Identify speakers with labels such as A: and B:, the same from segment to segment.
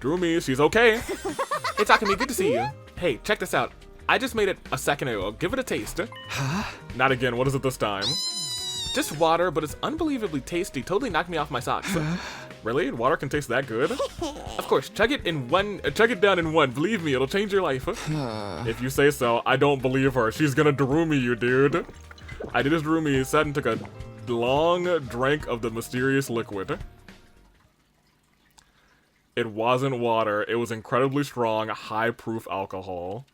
A: Darumi, she's okay. Hey, Takumi, good to see you. Hey, check this out. I just made it a second ago. Give it a taste.
B: Huh?
A: Not again. What is it this time? Just water, but it's unbelievably tasty. Totally knocked me off my socks. Really? Water can taste that good? Of course. Chug it down in one. Believe me, it'll change your life. If you say so, I don't believe her. She's gonna Darumi you, dude. I did as Darumi said and took a long drink of the mysterious liquid. It wasn't water. It was incredibly strong, high-proof alcohol.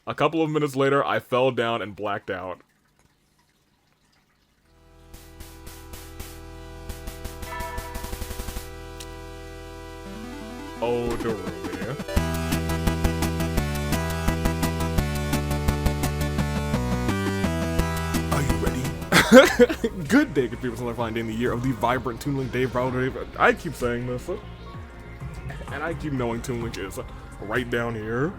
A: A couple of minutes later, I fell down and blacked out. Oh, Darumi.
B: Are you ready?
A: Good day, good people. It's another fine day in the year of the vibrant Toon Link Day. I keep saying this, and I keep knowing Toon Link is right down here.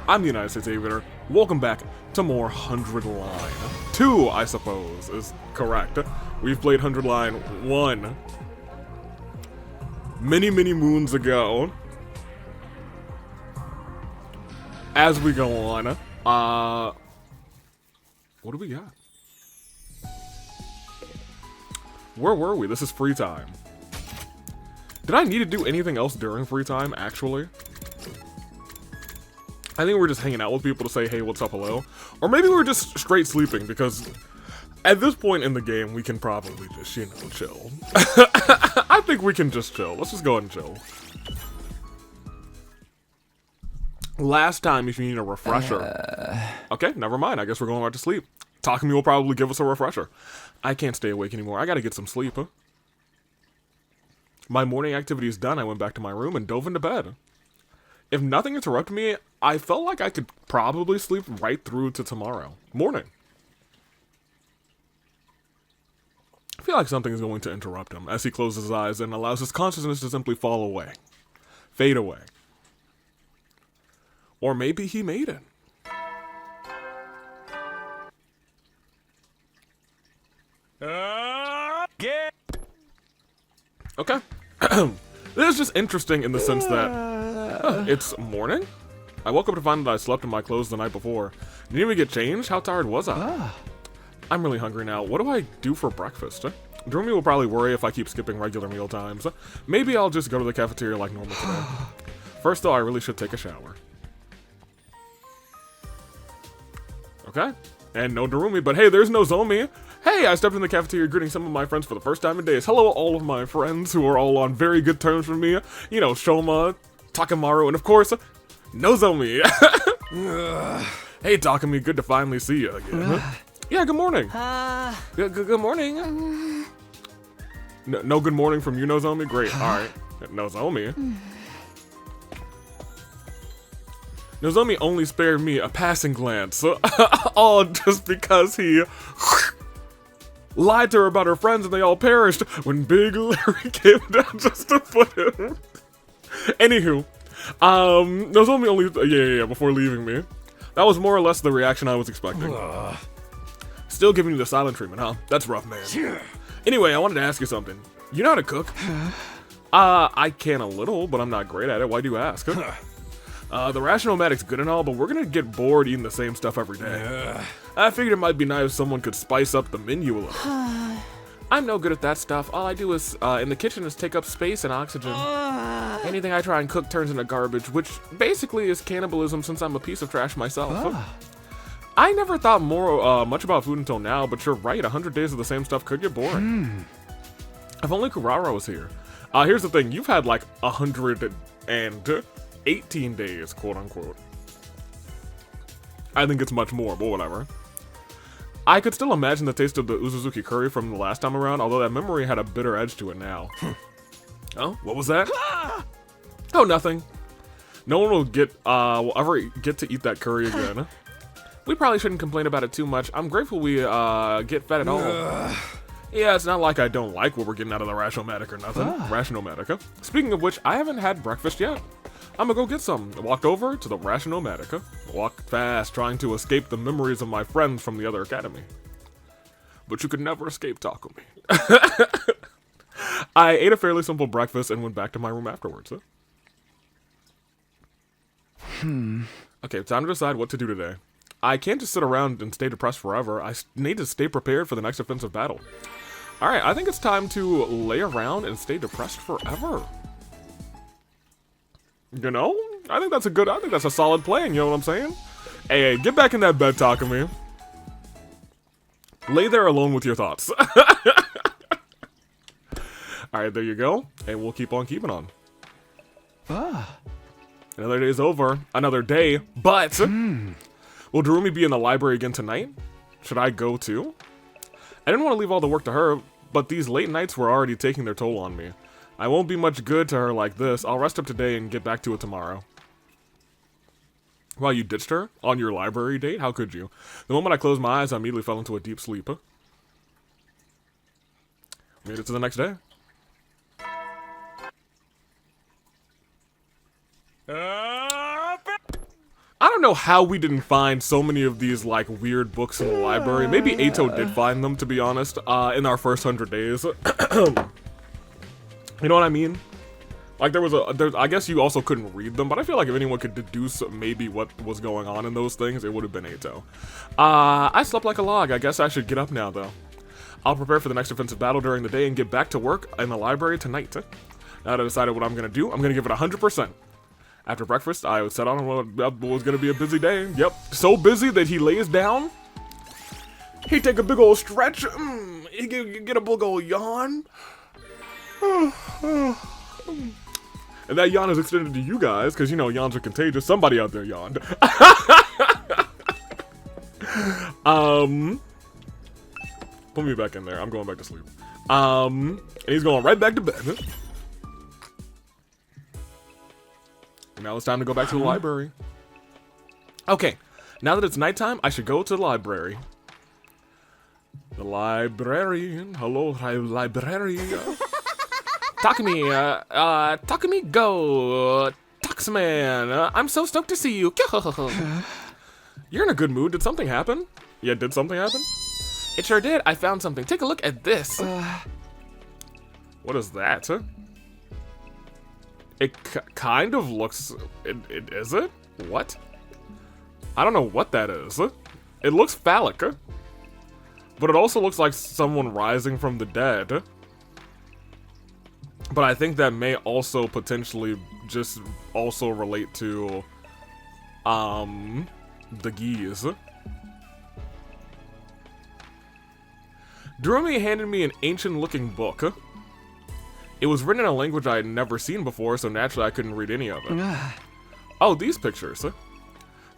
A: I'm the United States Aviator. Welcome back to more 100 Line. 2, I suppose, is correct. We've played 100 Line 1 many, many moons ago. As we go on, what do we got? Where were we? This is free time. Did I need to do anything else during free time, actually? I think we're just hanging out with people to say, hey, what's up, hello? Or maybe we're just straight sleeping, because at this point in the game, we can probably just, you know, chill. I think we can just chill. Let's just go ahead and chill. Last time, if you need a refresher. Okay, never mind. I guess we're going right to sleep. Takumi will probably give us a refresher. I can't stay awake anymore. I gotta get some sleep, huh? My morning activity is done. I went back to my room and dove into bed. If nothing interrupted me, I felt like I could probably sleep right through to tomorrow morning. I feel like something is going to interrupt him as he closes his eyes and allows his consciousness to simply fall away. Fade away. Or maybe he made it. Okay. This is just interesting in the sense that it's morning. I woke up to find that I slept in my clothes the night before. Didn't even get changed? How tired was I? I'm really hungry now. What do I do for breakfast? Darumi will probably worry if I keep skipping regular meal times. Maybe I'll just go to the cafeteria like normal today. First though, I really should take a shower. Okay. And no Darumi, but hey, there's no Zomi. Hey, I stepped in the cafeteria greeting some of my friends for the first time in days. Hello, all of my friends who are all on very good terms with me. You know, Shoma, Takamaru, and of course, Nozomi. Hey, Takumi, good to finally see you again. Yeah, good morning. Good morning. No good morning from you, Nozomi? Great, alright. Nozomi. Nozomi only spared me a passing glance. All just because he lied to her about her friends and they all perished when Big Larry came down just to put him. Anywho, Nozomi only, before leaving me. That was more or less the reaction I was expecting. Still giving you the silent treatment, huh? That's rough, man. Anyway, I wanted to ask you something. You know how to cook? I can a little, but I'm not great at it. Why do you ask? The Rationomatic's good and all, but we're gonna get bored eating the same stuff every day. I figured it might be nice if someone could spice up the menu a little. I'm no good at that stuff. All I do is, in the kitchen is take up space and oxygen. Anything I try and cook turns into garbage, which basically is cannibalism since I'm a piece of trash myself. I never thought much about food until now, but you're right, 100 days of the same stuff could get boring. If only Kurara was here. Here's the thing, you've had like 118 days, quote unquote. I think it's much more, but whatever. I could still imagine the taste of the Uzuzuki curry from the last time around, although that memory had a bitter edge to it now. Oh, what was that? Oh, nothing. No one will ever get to eat that curry again. We probably shouldn't complain about it too much. I'm grateful we get fed at all. Yeah, it's not like I don't like what we're getting out of the Rationomatic or nothing. Rationomatic. Speaking of which, I haven't had breakfast yet. I'm gonna go get some. I walked over to the Rationomatic. Walked fast, trying to escape the memories of my friends from the other academy. But you could never escape Takumi. I ate a fairly simple breakfast and went back to my room afterwards. Okay, time to decide what to do today. I can't just sit around and stay depressed forever. I need to stay prepared for the next offensive battle. Alright, I think it's time to lay around and stay depressed forever. You know? I think that's a solid plan, you know what I'm saying? Hey, get back in that bed, Takumi. Lay there alone with your thoughts. Alright, there you go. And we'll keep on keeping on. Another day's over. Another day. But, will Darumi be in the library again tonight? Should I go too? I didn't want to leave all the work to her, but these late nights were already taking their toll on me. I won't be much good to her like this. I'll rest up today and get back to it tomorrow. Wow, you ditched her? On your library date? How could you? The moment I closed my eyes, I immediately fell into a deep sleep. Made it to the next day. I don't know how we didn't find so many of these, like, weird books in the library. Maybe Eito did find them, to be honest, in our first 100 days. You know what I mean? Like, I guess you also couldn't read them, but I feel like if anyone could deduce maybe what was going on in those things, it would have been Eito. I slept like a log. I guess I should get up now, though. I'll prepare for the next offensive battle during the day and get back to work in the library tonight. Now that I decided what I'm going to do, I'm going to give it 100%. After breakfast, I would set on what was going to be a busy day. Yep, so busy that he lays down. He take a big old stretch. He get a big old yawn. And that yawn is extended to you guys, because, you know, yawns are contagious. Somebody out there yawned. Put me back in there. I'm going back to sleep. And he's going right back to bed. And now it's time to go back to the library. Okay, now that it's nighttime, I should go to the library. The librarian. Hello, librarian. Takumi, Takumi, go. Taxman, I'm so stoked to see you. You're in a good mood. Did something happen? Yeah, did something happen? It sure did. I found something. Take a look at this. What is that? It kind of looks... Is it? What? I don't know what that is. It looks phallic. But it also looks like someone rising from the dead. But I think that may also potentially just also relate to... the geese. Darumi handed me an ancient-looking book. It was written in a language I had never seen before, so naturally I couldn't read any of it. Oh, these pictures.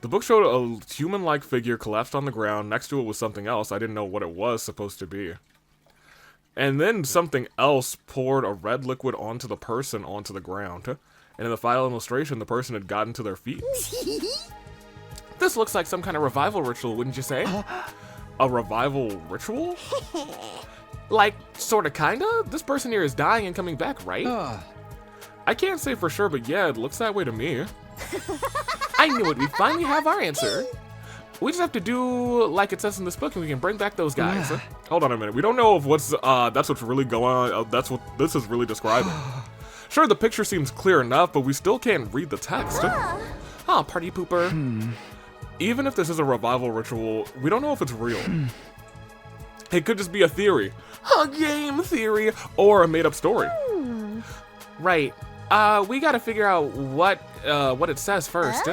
A: The book showed a human-like figure collapsed on the ground. Next to it was something else. I didn't know what it was supposed to be. And then something else poured a red liquid onto the person onto the ground. And in the final illustration, the person had gotten to their feet. This looks like some kind of revival ritual, wouldn't you say? A revival ritual? Like, sorta, kinda? This person here is dying and coming back, right? I can't say for sure, but yeah, it looks that way to me. I knew it. We finally have our answer. We just have to do like it says in this book, and we can bring back those guys. Hold on a minute. We don't know if that's what's really going on. That's what this is really describing. Sure, the picture seems clear enough, but we still can't read the text. Ah, party pooper. Even if this is a revival ritual, we don't know if it's real. It could just be a theory. A game theory, or a made-up story. Right. We gotta figure out what it says first.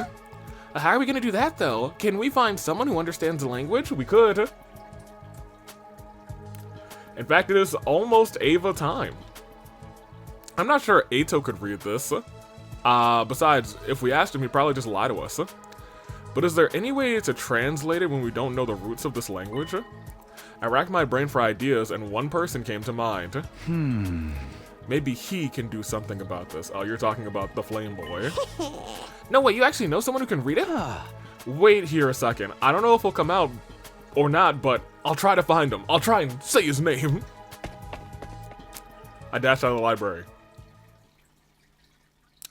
A: How are we gonna do that, though? Can we find someone who understands the language? We could. In fact, it is almost Ava time. I'm not sure Eito could read this. Besides, if we asked him, he'd probably just lie to us. But is there any way to translate it when we don't know the roots of this language? I racked my brain for ideas, and one person came to mind. Maybe he can do something about this. Oh, you're talking about the Flame Boy. No, wait, you actually know someone who can read it? Wait here a second. I don't know if he'll come out or not, but I'll try to find him. I'll try and say his name. I dashed out of the library.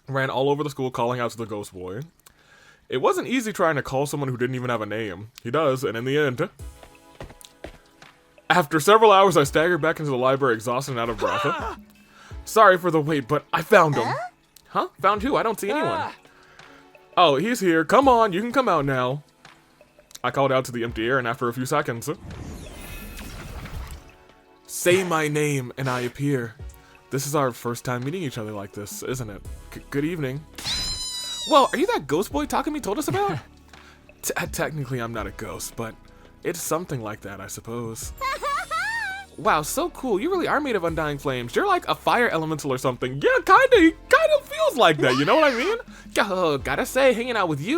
A: Ran all over the school calling out to the ghost boy. It wasn't easy trying to call someone who didn't even have a name. He does, and in the end... After several hours, I staggered back into the library exhausted and out of breath. Sorry for the wait, but I found him. Huh? Found who? I don't see anyone. Oh, he's here. Come on, you can come out now. I called out to the empty air, and after a few seconds... Say my name, and I appear. This is our first time meeting each other like this, isn't it? Good evening. Well, are you that ghost boy Takumi told us about? Technically, I'm not a ghost, but it's something like that, I suppose. Wow, so cool. You really are made of undying flames. You're like a fire elemental or something. Yeah, kinda feels like that, you know what I mean? Gotta say, hanging out with you